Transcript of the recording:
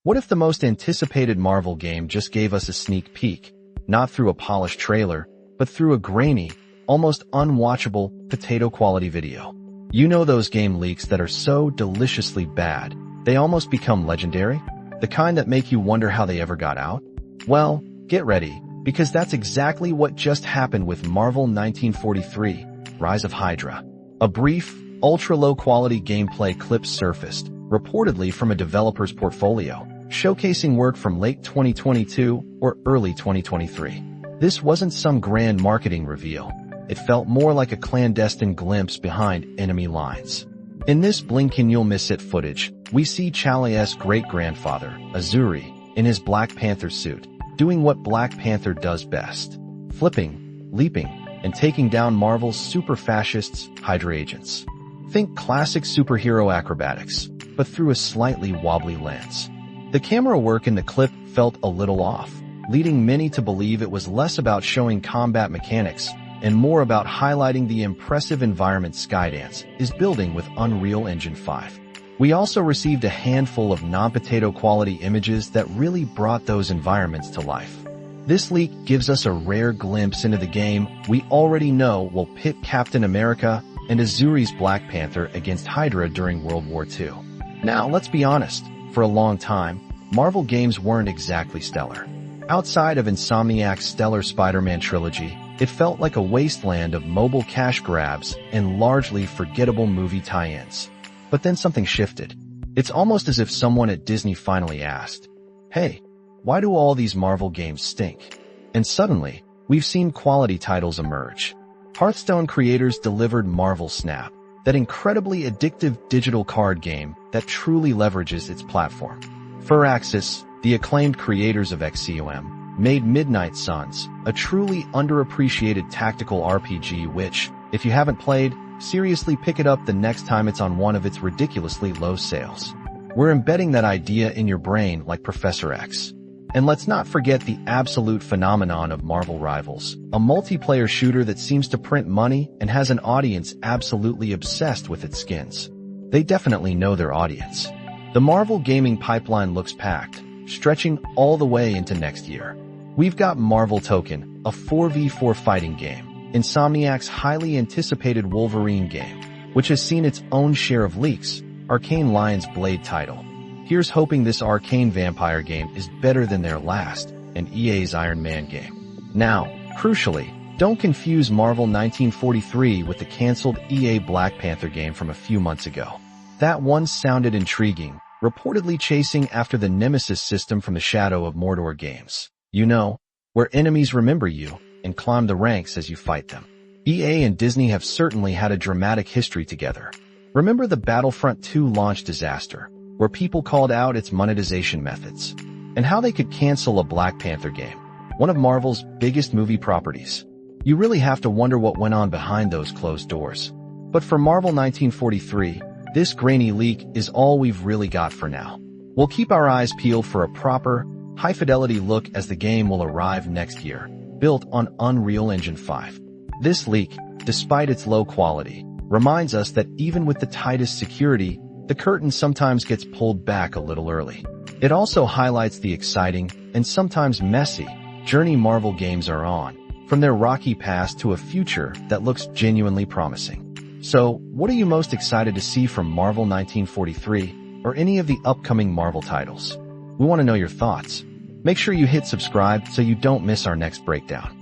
What if the most anticipated Marvel game just gave us a sneak peek, not through a polished trailer, but through a grainy, almost unwatchable, potato-quality video? You know those game leaks that are so deliciously bad, they almost become legendary? The kind that make you wonder how they ever got out? Well, get ready, because that's exactly what just happened with Marvel 1943, Rise of Hydra. A brief, ultra-low-quality gameplay clip surfaced, reportedly from a developer's portfolio, showcasing work from late 2022 or early 2023. This wasn't some grand marketing reveal. It felt more like a clandestine glimpse behind enemy lines. In this blink-and-you'll-miss-it footage, we see Chalia's great-grandfather, Azuri, in his Black Panther suit, doing what Black Panther does best: flipping, leaping, and taking down Marvel's super-fascists, Hydra agents. Think classic superhero acrobatics, but through a slightly wobbly lens. The camera work in the clip felt a little off, leading many to believe it was less about showing combat mechanics and more about highlighting the impressive environment Skydance is building with Unreal Engine 5. We also received a handful of non-potato quality images that really brought those environments to life. This leak gives us a rare glimpse into the game we already know will pit Captain America and Azuri's Black Panther against Hydra during World War II. Now, let's be honest, for a long time, Marvel games weren't exactly stellar. Outside of Insomniac's stellar Spider-Man trilogy, it felt like a wasteland of mobile cash grabs and largely forgettable movie tie-ins. But then something shifted. It's almost as if someone at Disney finally asked, "Hey, why do all these Marvel games stink?" And suddenly, we've seen quality titles emerge. Hearthstone creators delivered Marvel Snap, that incredibly addictive digital card game that truly leverages its platform. Firaxis, the acclaimed creators of XCOM, made Midnight Suns, a truly underappreciated tactical RPG which, if you haven't played, seriously pick it up the next time it's on one of its ridiculously low sales. We're embedding that idea in your brain like Professor X. And let's not forget the absolute phenomenon of Marvel Rivals, a multiplayer shooter that seems to print money and has an audience absolutely obsessed with its skins. They definitely know their audience. The Marvel gaming pipeline looks packed, stretching all the way into next year. We've got Marvel Token, a 4v4 fighting game, Insomniac's highly anticipated Wolverine game, which has seen its own share of leaks, Arcane Lion's Blade title. Here's hoping this Arcane Vampire game is better than their last, and EA's Iron Man game. Now, crucially, don't confuse Marvel 1943 with the cancelled EA Black Panther game from a few months ago. That one sounded intriguing, reportedly chasing after the Nemesis system from the Shadow of Mordor games. You know, where enemies remember you and climb the ranks as you fight them. EA and Disney have certainly had a dramatic history together. Remember the Battlefront 2 launch disaster, where people called out its monetization methods, and how they could cancel a Black Panther game, one of Marvel's biggest movie properties. You really have to wonder what went on behind those closed doors. But for Marvel 1943, this grainy leak is all we've really got for now. We'll keep our eyes peeled for a proper, high-fidelity look as the game will arrive next year, built on Unreal Engine 5. This leak, despite its low quality, reminds us that even with the tightest security, the curtain sometimes gets pulled back a little early. It also highlights the exciting, and sometimes messy, journey Marvel games are on, from their rocky past to a future that looks genuinely promising. So, what are you most excited to see from Marvel 1943, or any of the upcoming Marvel titles? We want to know your thoughts. Make sure you hit subscribe so you don't miss our next breakdown.